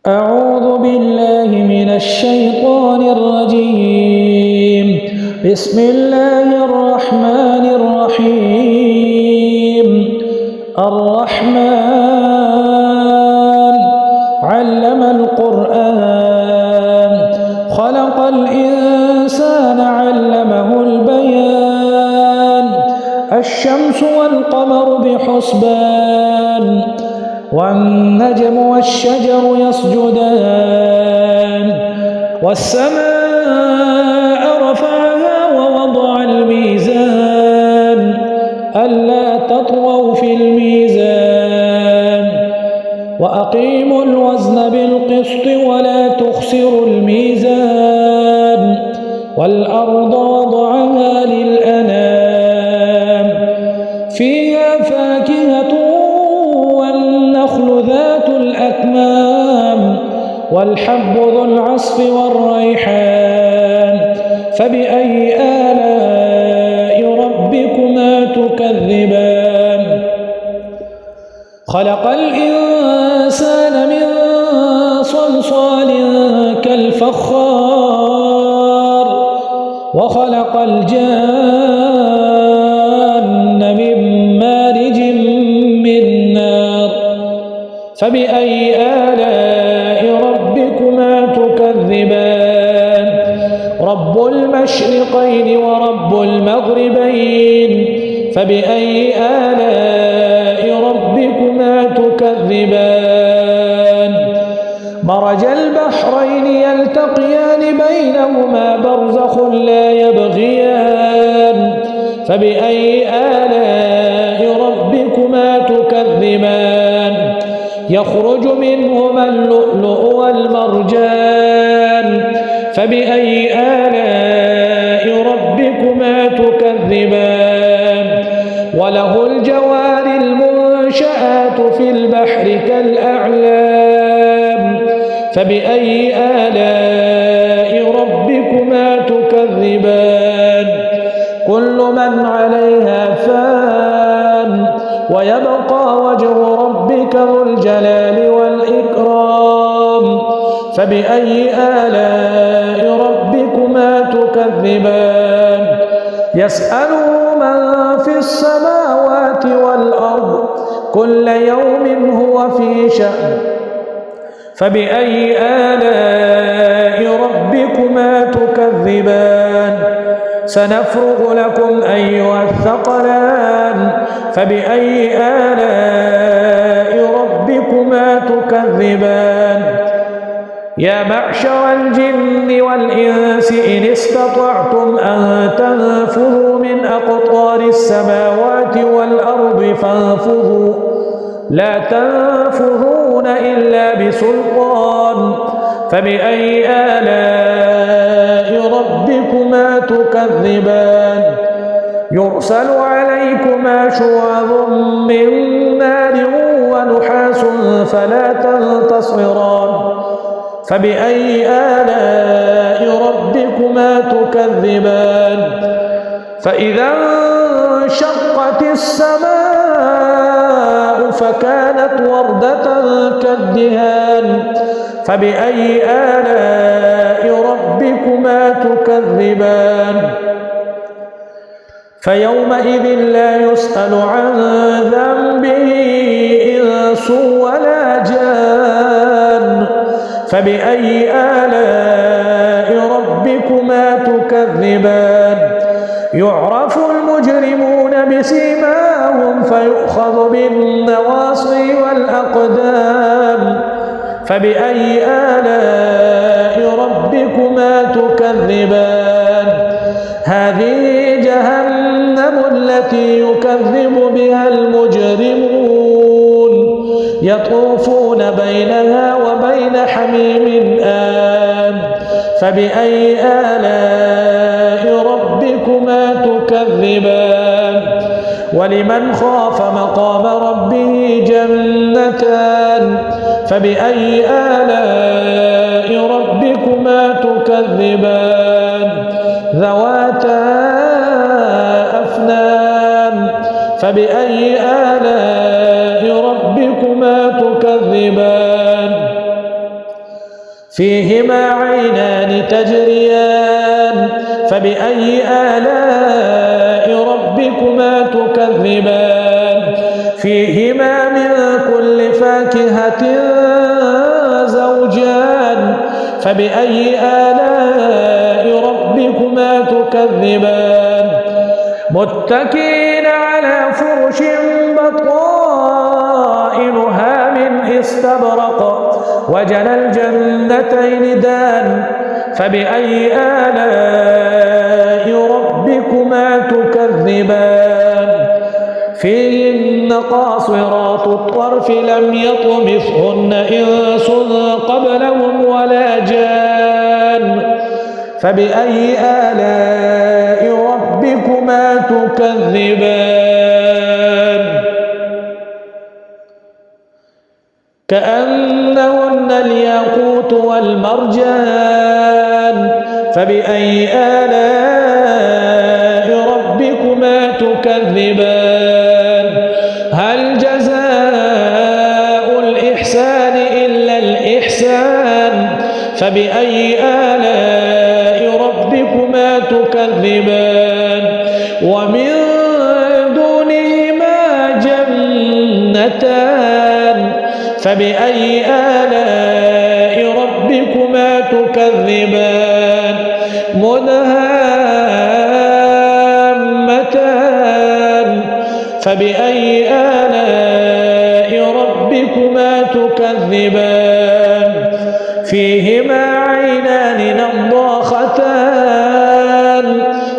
أعوذ بالله من الشيطان الرجيم. بسم الله الرحمن الرحيم. الرحمن علم القرآن خلق الإنسان علمه البيان. الشمس والقمر بحسبان والنجم والشجر يسجدان والسماء رفعها ووضع الميزان ألا تطغوا في الميزان وأقيموا الوزن بالقسط ولا تخسروا الميزان والأرض وضعها للأنام فيها فاكهة والنخل ذات الأكمام والحب ذو العصف والريحان فبأي آلاء ربكما تكذبان. خلق الإنسان من صلصال كالفخار وخلق الجان من مارج من نار فبأي آلاء ربكما تكذبان. رب المشرقين ورب المغربين فبأي آلاء ربكما تكذبان. مرج البحرين يلتقيان بينهما برزخ لا يبغيان فبأي آلاء ربكما تكذبان. يخرج منهما اللؤلؤ والمرجان فبأي آلاء ربكما تكذبان. وله الجوار المنشآت في البحر كالأعلام فبأي آلاء ربكما تكذبان. كل من عليها فان ويبقى وجه ربك ذو الجلال والإكرام فبأي آلاء ربكما تكذبان. يسأله من في السماوات والأرض كل يوم هو في شأن فبأي آلاء ربكما تكذبان. سنفرغ لكم أيها الثقلان فبأي آلاء ربكما تكذبان. يا معشر الجن والإنس إن استطعتم أن تنفذوا من أقطار السماوات والأرض فانفذوا لا تنفذون إلا بسلطان فبأي آلاء ربكما تكذبان. يرسل عليكما شواظ من نار ونحاس فلا تنتصران فبأي آلاء ربكما تكذبان. فإذا انشقت السماء فكانت وردة كالدهان فبأي آلاء ربكما تكذبان. فيومئذ لا يسأل عن ذنبه إنس ولا جان فبأي آلاء ربكما تكذبان. يعرف المجرمون بسيماهم فيؤخذ بالنواصي والأقدام فبأي آلاء ربكما تكذبان. هذه جهنم التي يكذب بها المجرمون يطوفون بينها وبين حميم آن فبأي آلاء ربكما تكذبان. ولمن خاف مقام ربه جنتان فبأي آلاء ربكما تكذبان. ذواتا أفنان فبأي آلاء ربكما تكذبان فيهما عينان تجريان فبأي آلاء ربكما تكذبان فيهما من كل فاكهة زوجان فبأي آلاء ربكما تكذبان متكئين على فرش بطائنها من استبرق وجنى الجنتين دان فبأي آلاء ربكما تكذبان فيهن قاصرات الطرف لم يطمثهن إنس قبلهم ولا جان فبأي آلاء ربكما تكذبان كأنهن الياقوت والمرجان فبأي آلاء ربكما تكذبان هل جزاء الإحسان إلا الإحسان فبأي آلاء ربكما تكذبان ومن دونهما جنتان فبأي آلاء ربكما تكذبان مدهامتان فبأي آلاء ربكما تكذبان فيهما عينان نضاختان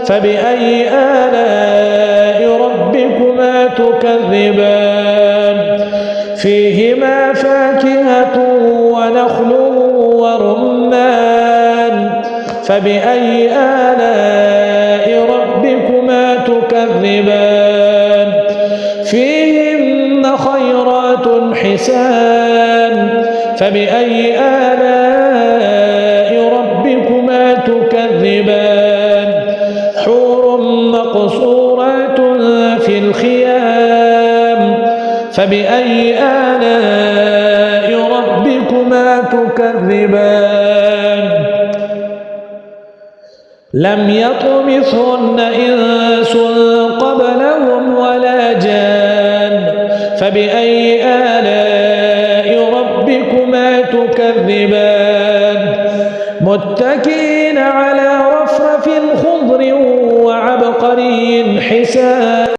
فبأي آلاء ربكما تكذبان فيهما فاكهة ونخل ورمان فبأي آلاء ربكما تكذبان فيهن خيرات حسان فبأي آلاء ربكما تكذبان حور مقصورات في الخيام فبأي آلاء ربكما تكذبان لم يطمثهن إنس قبلهم ولا جان فبأي آلاء ربكما تكذبان متكئين على رفرف خضر وعبقري حسان